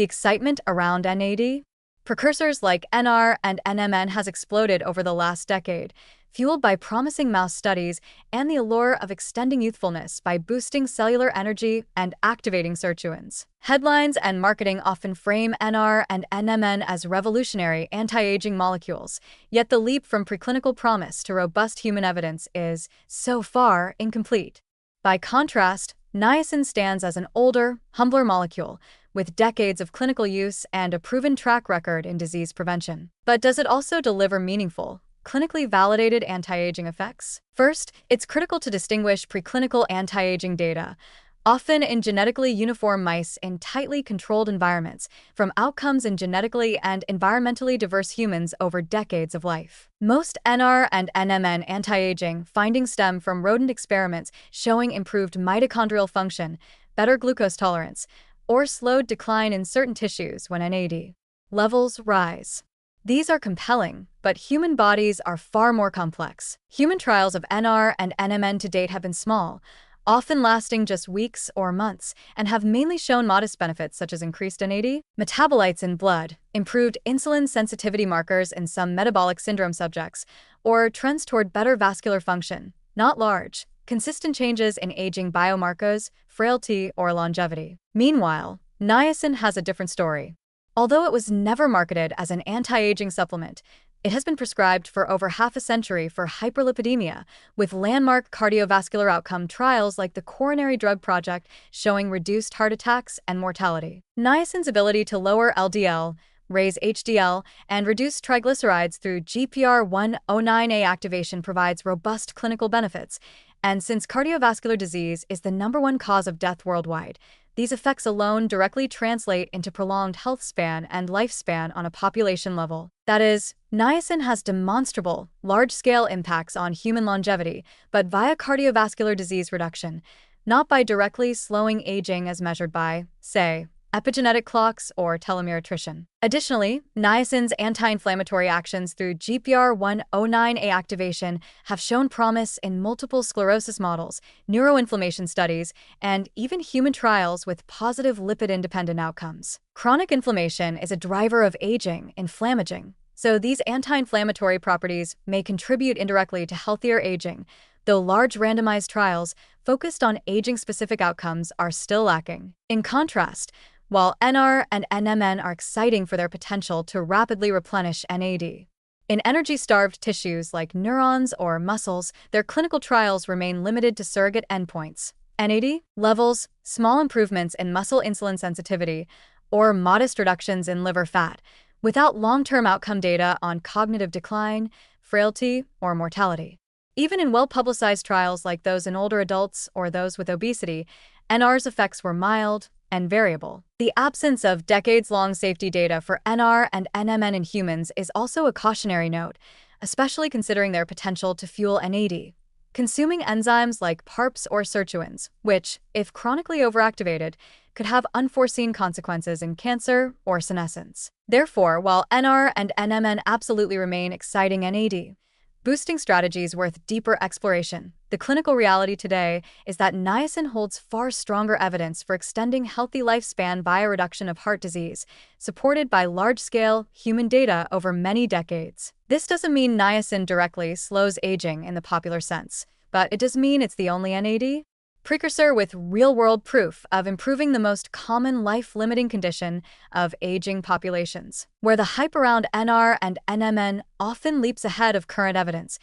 The excitement around NAD? Precursors like NR and NMN has exploded over the last decade, fueled by promising mouse studies and the allure of extending youthfulness by boosting cellular energy and activating sirtuins. Headlines and marketing often frame NR and NMN as revolutionary anti-aging molecules, yet the leap from preclinical promise to robust human evidence is, so far, incomplete. By contrast, niacin stands as an older, humbler molecule, with decades of clinical use and a proven track record in disease prevention. But does it also deliver meaningful, clinically validated anti-aging effects? First, it's critical to distinguish preclinical anti-aging data, often in genetically uniform mice in tightly controlled environments, from outcomes in genetically and environmentally diverse humans over decades of life. Most NR and NMN anti-aging findings stem from rodent experiments showing improved mitochondrial function, better glucose tolerance, or slowed decline in certain tissues when NAD levels rise. These are compelling, but human bodies are far more complex. Human trials of NR and NMN to date have been small, often lasting just weeks or months, and have mainly shown modest benefits such as increased NAD metabolites in blood, improved insulin sensitivity markers in some metabolic syndrome subjects, or trends toward better vascular function, not large, consistent changes in aging biomarkers, frailty, or longevity. Meanwhile, niacin has a different story. Although it was never marketed as an anti-aging supplement, it has been prescribed for over half a century for hyperlipidemia, with landmark cardiovascular outcome trials like the Coronary Drug Project showing reduced heart attacks and mortality. Niacin's ability to lower LDL, raise HDL, and reduce triglycerides through GPR109A activation provides robust clinical benefits. And since cardiovascular disease is the #1 cause of death worldwide, these effects alone directly translate into prolonged health span and lifespan on a population level. That is, niacin has demonstrable, large-scale impacts on human longevity, but via cardiovascular disease reduction, not by directly slowing aging as measured by, say, epigenetic clocks or telomere attrition. Additionally, niacin's anti-inflammatory actions through GPR109A activation have shown promise in multiple sclerosis models, neuroinflammation studies, and even human trials with positive lipid-independent outcomes. Chronic inflammation is a driver of aging, inflammaging, so these anti-inflammatory properties may contribute indirectly to healthier aging, though large randomized trials focused on aging-specific outcomes are still lacking. In contrast, while NR and NMN are exciting for their potential to rapidly replenish NAD in energy-starved tissues like neurons or muscles, their clinical trials remain limited to surrogate endpoints. NAD levels, small improvements in muscle insulin sensitivity, or modest reductions in liver fat, without long-term outcome data on cognitive decline, frailty, or mortality. Even in well-publicized trials like those in older adults or those with obesity, NR's effects were mild and variable. The absence of decades-long safety data for NR and NMN in humans is also a cautionary note, especially considering their potential to fuel NAD consuming enzymes like PARPs or sirtuins, which, if chronically overactivated, could have unforeseen consequences in cancer or senescence. Therefore, while NR and NMN absolutely remain exciting NAD boosting strategies worth deeper exploration, the clinical reality today is that niacin holds far stronger evidence for extending healthy lifespan via reduction of heart disease, supported by large-scale human data over many decades. This doesn't mean niacin directly slows aging in the popular sense, but it does mean it's the only NAD precursor with real-world proof of improving the most common life-limiting condition of aging populations. Where the hype around NR and NMN often leaps ahead of current evidence,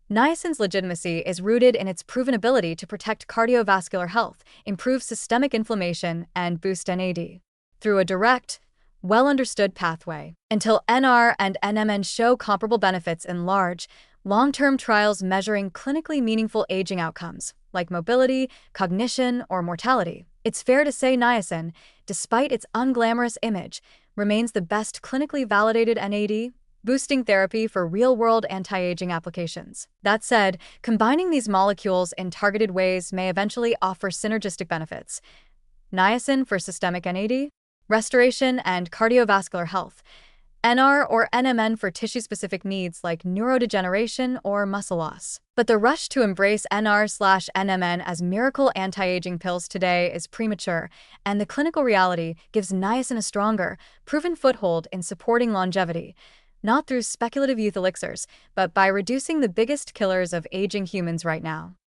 niacin's legitimacy is rooted in its proven ability to protect cardiovascular health, improve systemic inflammation, and boost NAD through a direct, well-understood pathway. Until NR and NMN show comparable benefits in large, long-term trials measuring clinically meaningful aging outcomes, like mobility, cognition, or mortality, it's fair to say niacin, despite its unglamorous image, remains the best clinically validated NAD boosting therapy for real-world anti-aging applications. That said, combining these molecules in targeted ways may eventually offer synergistic benefits. Niacin for systemic NAD restoration and cardiovascular health, NR or NMN for tissue-specific needs like neurodegeneration or muscle loss. But the rush to embrace NR/NMN as miracle anti-aging pills today is premature, and the clinical reality gives niacin a stronger, proven foothold in supporting longevity, not through speculative youth elixirs, but by reducing the biggest killers of aging humans right now.